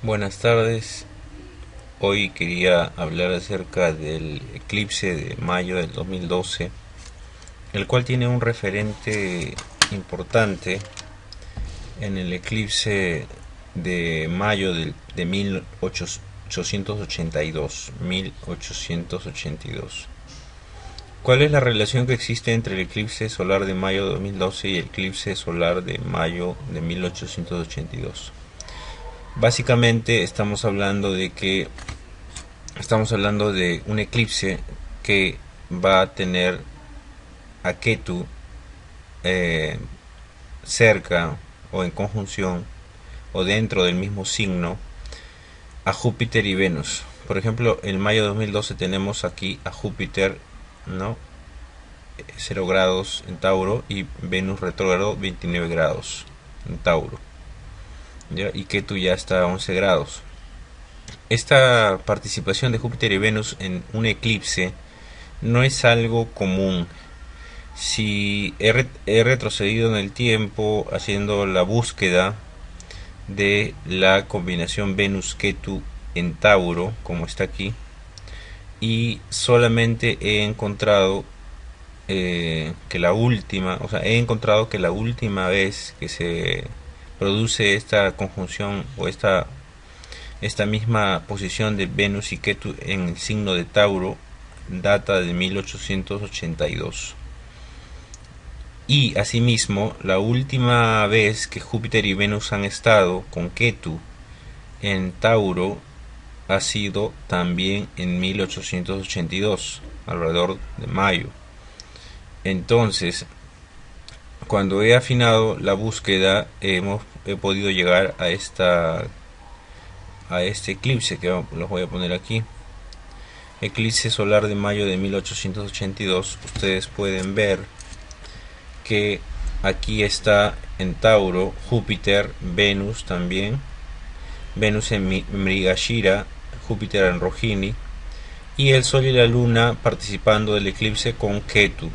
Buenas tardes. Hoy quería hablar acerca del eclipse de mayo del 2012, el cual tiene un referente importante en el eclipse de mayo de 1882. ¿Cuál es la relación que existe entre el eclipse solar de mayo de 2012 y el eclipse solar de mayo de 1882? Básicamente estamos hablando de un eclipse que va a tener a Ketu cerca o en conjunción o dentro del mismo signo a Júpiter y Venus. Por ejemplo, en mayo de 2012 tenemos aquí a Júpiter, ¿no? 0 grados en Tauro, y Venus retrógrado 29 grados en Tauro, ¿ya? Y Ketu ya está a 11 grados. Esta participación de Júpiter y Venus en un eclipse no es algo común. Si he retrocedido en el tiempo haciendo la búsqueda de la combinación Venus-Ketu en Tauro, como está aquí, y solamente he encontrado he encontrado que la última vez que se produce esta conjunción o esta misma posición de Venus y Ketu en el signo de Tauro data de 1882. Y asimismo, la última vez que Júpiter y Venus han estado con Ketu en Tauro ha sido también en 1882, alrededor de mayo. Entonces, cuando he afinado la búsqueda, he podido llegar a este eclipse que los voy a poner aquí. Eclipse solar de mayo de 1882. Ustedes pueden ver que aquí está en Tauro Júpiter, Venus también, Venus en Mrigashira, Júpiter en Rohini, y el Sol y la Luna participando del eclipse con Ketu.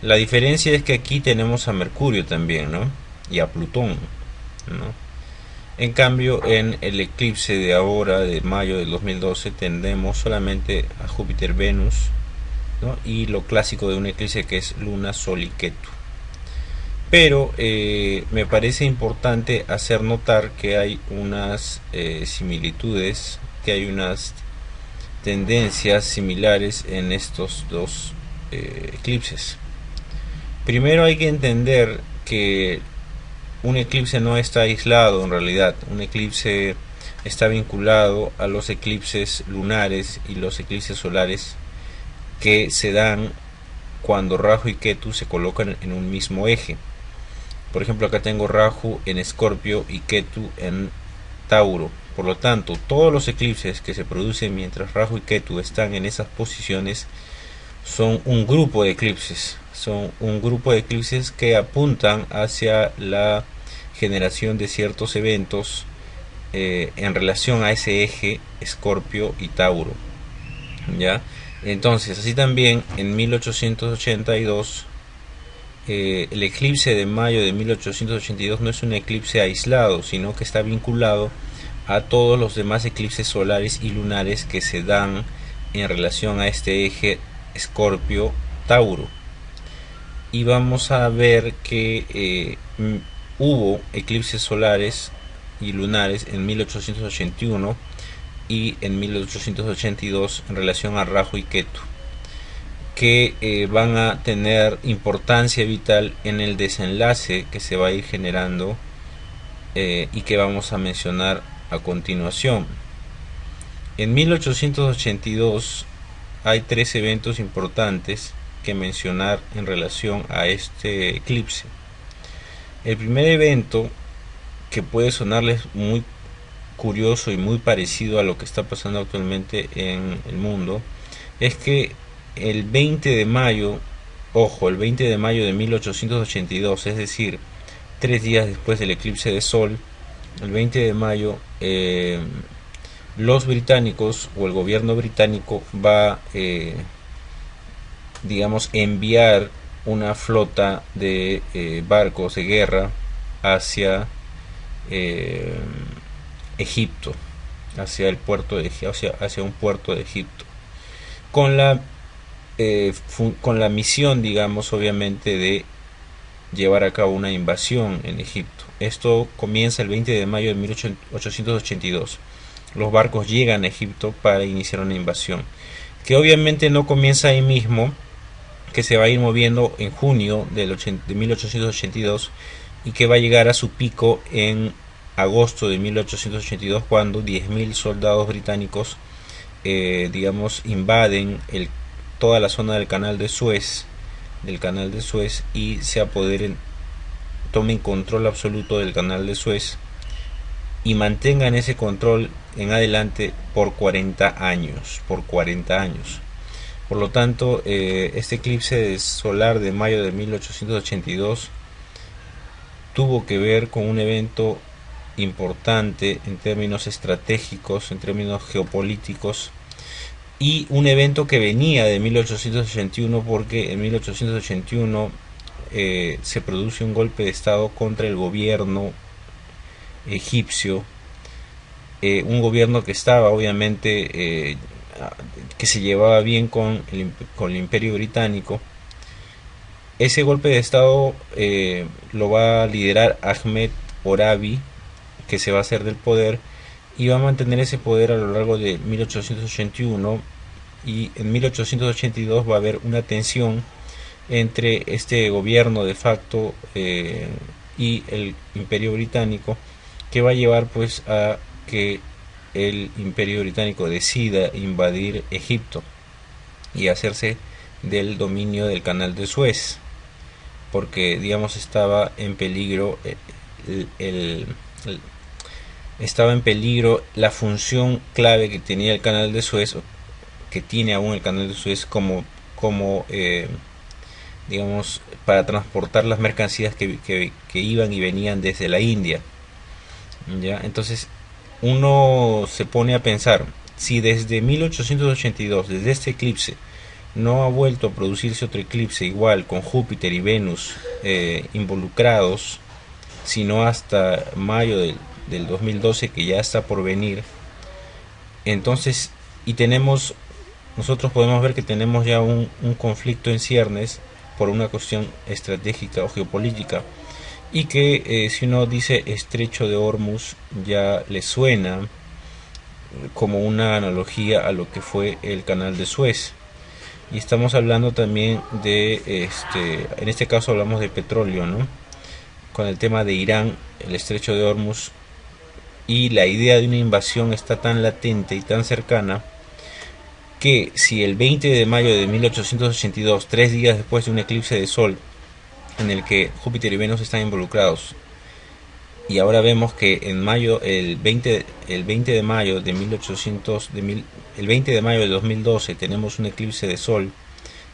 La diferencia es que aquí tenemos a Mercurio también, ¿no? Y a Plutón, ¿no? En cambio, en el eclipse de ahora, de mayo del 2012, tendremos solamente a Júpiter, Venus, ¿no? Y lo clásico de un eclipse, que es Luna, Sol y Ketu. Pero me parece importante hacer notar que hay unas similitudes, que hay unas tendencias similares en estos dos eclipses. Primero hay que entender que un eclipse no está aislado en realidad. Un eclipse está vinculado a los eclipses lunares y los eclipses solares que se dan cuando Rahu y Ketu se colocan en un mismo eje. Por ejemplo, acá tengo Rahu en Escorpio y Ketu en Tauro. Por lo tanto, todos los eclipses que se producen mientras Rahu y Ketu están en esas posiciones son un grupo de eclipses. Son un grupo de eclipses que apuntan hacia la generación de ciertos eventos en relación a ese eje Escorpio y Tauro, ¿ya? Entonces, así también en 1882 el eclipse de mayo de 1882 no es un eclipse aislado, sino que está vinculado a todos los demás eclipses solares y lunares que se dan en relación a este eje Escorpio-Tauro. Y vamos a ver que hubo eclipses solares y lunares en 1881 y en 1882 en relación a Rahu y Ketu, que van a tener importancia vital en el desenlace que se va a ir generando y que vamos a mencionar a continuación. En 1882 hay 3 eventos importantes que mencionar en relación a este eclipse. El primer evento, que puede sonarles muy curioso y muy parecido a lo que está pasando actualmente en el mundo, es que el 20 de mayo, el 20 de mayo de 1882, es decir, 3 días después del eclipse de Sol, el 20 de mayo, los británicos o el gobierno británico va digamos, enviar una flota de barcos de guerra hacia Egipto, hacia el puerto de hacia un puerto de Egipto, con la misión, digamos, obviamente, de llevar a cabo una invasión en Egipto. Esto comienza el 20 de mayo de 1882. Los barcos llegan a Egipto para iniciar una invasión, que obviamente no comienza ahí mismo, que se va a ir moviendo en junio de 1882 y que va a llegar a su pico en agosto de 1882, cuando 10.000 soldados británicos digamos, invaden toda la zona del canal de Suez, y se apoderen, tomen control absoluto del canal de Suez y mantengan ese control en adelante por 40 años. Por lo tanto, este eclipse solar de mayo de 1882 tuvo que ver con un evento importante en términos estratégicos, en términos geopolíticos, y un evento que venía de 1881, porque en 1881 se produce un golpe de estado contra el gobierno egipcio, un gobierno que estaba obviamente que se llevaba bien con el imperio británico. Ese golpe de estado lo va a liderar Ahmed Orabi, que se va a hacer del poder y va a mantener ese poder a lo largo de 1881, y en 1882 va a haber una tensión entre este gobierno de facto y el imperio británico, que va a llevar pues a que el imperio británico decida invadir Egipto y hacerse del dominio del canal de Suez, porque digamos estaba en peligro estaba en peligro la función clave que tenía el canal de Suez, que tiene aún el canal de Suez, como digamos, para transportar las mercancías que iban y venían desde la India. ¿Ya? Entonces uno se pone a pensar, si desde 1882, desde este eclipse, no ha vuelto a producirse otro eclipse igual, con Júpiter y Venus involucrados, sino hasta mayo del 2012, que ya está por venir. Entonces, nosotros podemos ver que tenemos ya un conflicto en ciernes por una cuestión estratégica o geopolítica, y que si uno dice estrecho de Hormuz ya le suena como una analogía a lo que fue el canal de Suez. Y estamos hablando también de en este caso hablamos de petróleo, ¿no? Con el tema de Irán, el estrecho de Hormuz, y la idea de una invasión está tan latente y tan cercana, que si el 20 de mayo de 1882, 3 días después de un eclipse de sol en el que Júpiter y Venus están involucrados, y ahora vemos que en mayo, el 20 de mayo de 2012 tenemos un eclipse de sol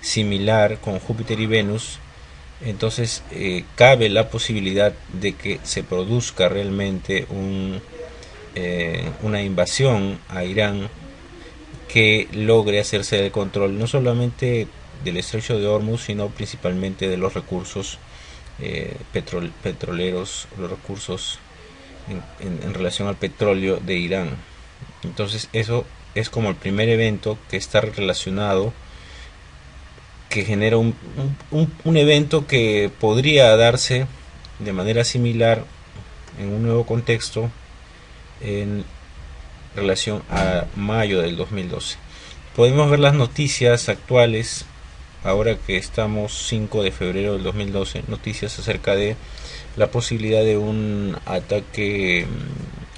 similar con Júpiter y Venus, entonces cabe la posibilidad de que se produzca realmente una invasión a Irán, que logre hacerse del control no solamente del estrecho de Hormuz, sino principalmente de los recursos petroleros, los recursos en relación al petróleo de Irán. Entonces eso es como el primer evento que está relacionado, que genera un evento que podría darse de manera similar en un nuevo contexto en relación a mayo del 2012. Podemos ver las noticias actuales, ahora que estamos 5 de febrero del 2012, noticias acerca de la posibilidad de un ataque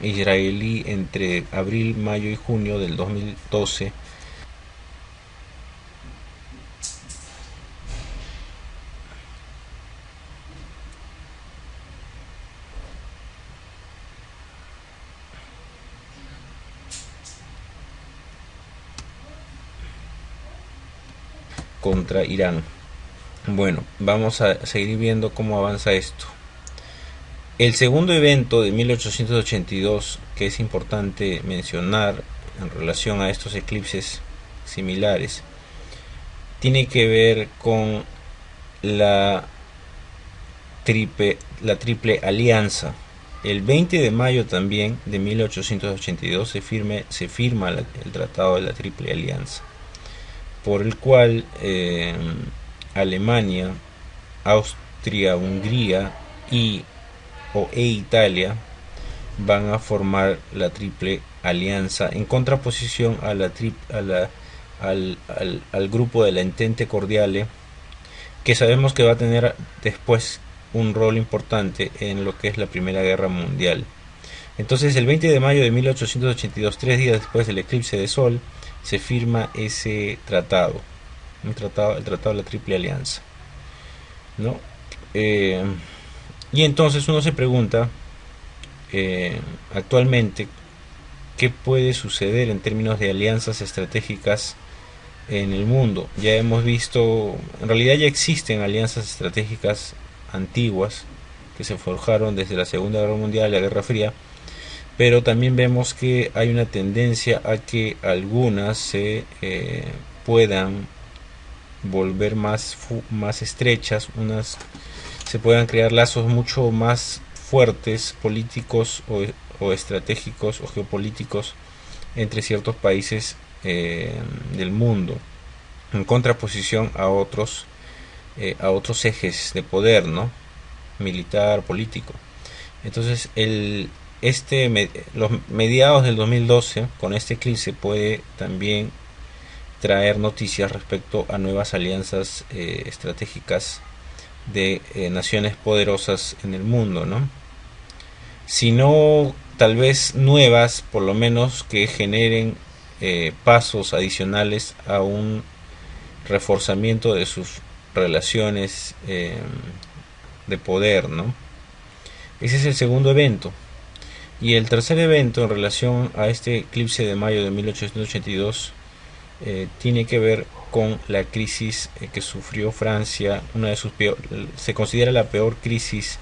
israelí entre abril, mayo y junio del 2012. Contra Irán. Bueno, vamos a seguir viendo cómo avanza esto. El segundo evento de 1882 que es importante mencionar en relación a estos eclipses similares tiene que ver con la la triple alianza. El 20 de mayo también de 1882 se firma el Tratado de la Triple Alianza, por el cual Alemania, Austria, Hungría e Italia van a formar la Triple Alianza en contraposición a al grupo de la Entente Cordiale, que sabemos que va a tener después un rol importante en lo que es la Primera Guerra Mundial. Entonces el 20 de mayo de 1882, 3 días después del eclipse de Sol, se firma ese tratado, el tratado de la Triple Alianza, ¿no? Y entonces uno se pregunta, actualmente, ¿qué puede suceder en términos de alianzas estratégicas en el mundo? Ya hemos visto, en realidad ya existen alianzas estratégicas antiguas que se forjaron desde la Segunda Guerra Mundial y la Guerra Fría, pero también vemos que hay una tendencia a que algunas se puedan volver más estrechas, se puedan crear lazos mucho más fuertes, políticos o estratégicos o geopolíticos entre ciertos países del mundo, en contraposición a otros ejes de poder, ¿no? Militar, político. Entonces los mediados del 2012, con este eclipse, puede también traer noticias respecto a nuevas alianzas estratégicas de naciones poderosas en el mundo, ¿no? Si no, tal vez nuevas, por lo menos que generen pasos adicionales a un reforzamiento de sus relaciones de poder, ¿no? Ese es el segundo evento. Y el tercer evento en relación a este eclipse de mayo de 1882 tiene que ver con la crisis que sufrió Francia, se considera la peor crisis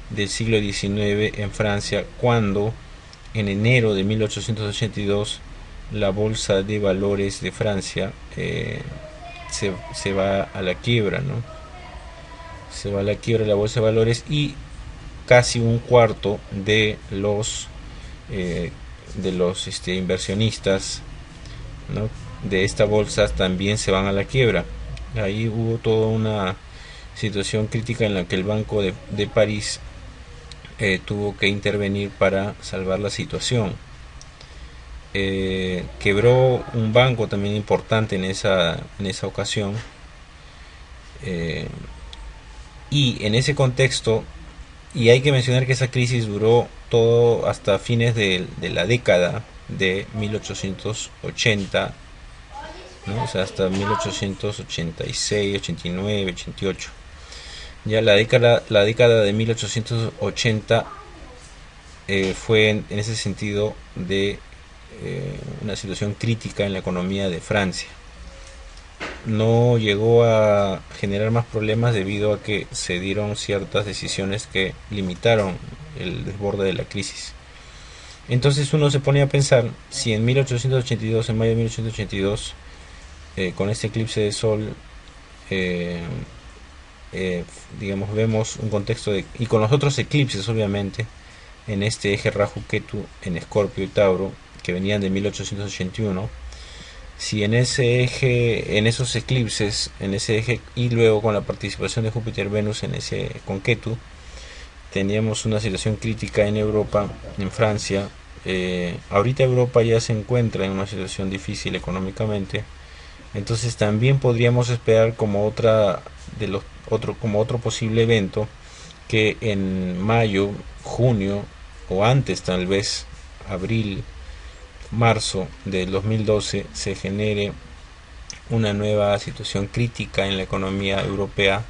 del siglo XIX en Francia, cuando en enero de 1882 la bolsa de valores de Francia se va a la quiebra, ¿no? Se va a la quiebra la bolsa de valores, y casi un cuarto de los inversionistas, ¿no?, de esta bolsa también se van a la quiebra. Ahí hubo toda una situación crítica en la que el Banco de París tuvo que intervenir para salvar la situación. Quebró un banco también importante en esa ocasión, y en ese contexto, y hay que mencionar que esa crisis duró todo hasta fines de la década de 1880, ¿no? O sea, hasta 1886, 89, 88. Ya la década de 1880 fue en ese sentido de una situación crítica en la economía de Francia. No llegó a generar más problemas debido a que se dieron ciertas decisiones que limitaron el desborde de la crisis. Entonces uno se pone a pensar, si en 1882, en mayo de 1882, con este eclipse de Sol, digamos, vemos un contexto y con los otros eclipses, obviamente, en este eje Rahu-Ketu, en Escorpio y Tauro, que venían de 1881, si en ese eje, en esos eclipses, en ese eje, y luego con la participación de Júpiter-Venus con Ketu, teníamos una situación crítica en Europa, en Francia. Ahorita Europa ya se encuentra en una situación difícil económicamente. Entonces también podríamos esperar como otro posible evento, que en mayo, junio, o antes tal vez, abril, marzo del 2012, se genere una nueva situación crítica en la economía europea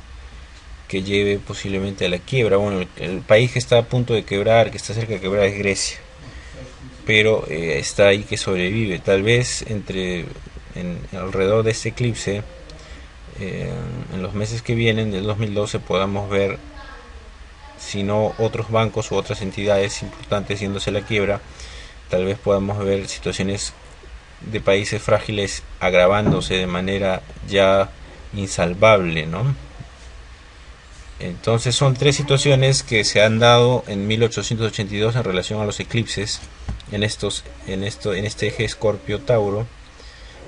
que lleve posiblemente a la quiebra. Bueno, el país que está a punto de quebrar, que está cerca de quebrar, es Grecia, pero está ahí, que sobrevive. Tal vez alrededor de este eclipse, en los meses que vienen del 2012, podamos ver, si no otros bancos u otras entidades importantes yéndose a la quiebra, tal vez podamos ver situaciones de países frágiles agravándose de manera ya insalvable, ¿no? Entonces son tres situaciones que se han dado en 1882 en relación a los eclipses en este eje Escorpio-Tauro,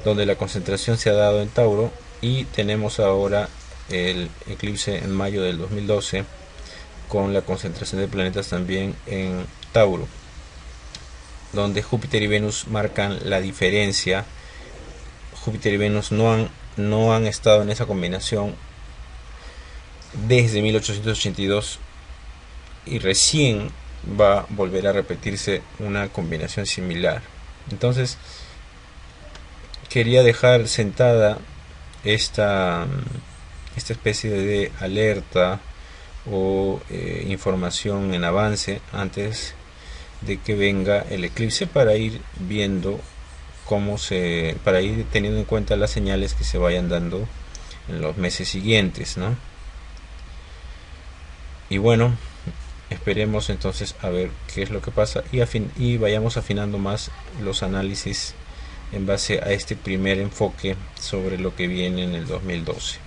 donde la concentración se ha dado en Tauro, y tenemos ahora el eclipse en mayo del 2012 con la concentración de planetas también en Tauro, donde Júpiter y Venus marcan la diferencia. Júpiter y Venus no han estado en esa combinación desde 1882 y recién va a volver a repetirse una combinación similar. Entonces quería dejar sentada esta especie de alerta o información en avance antes de que venga el eclipse, para ir viendo para ir teniendo en cuenta las señales que se vayan dando en los meses siguientes, ¿no? Y bueno, esperemos entonces a ver qué es lo que pasa y vayamos afinando más los análisis en base a este primer enfoque sobre lo que viene en el 2012.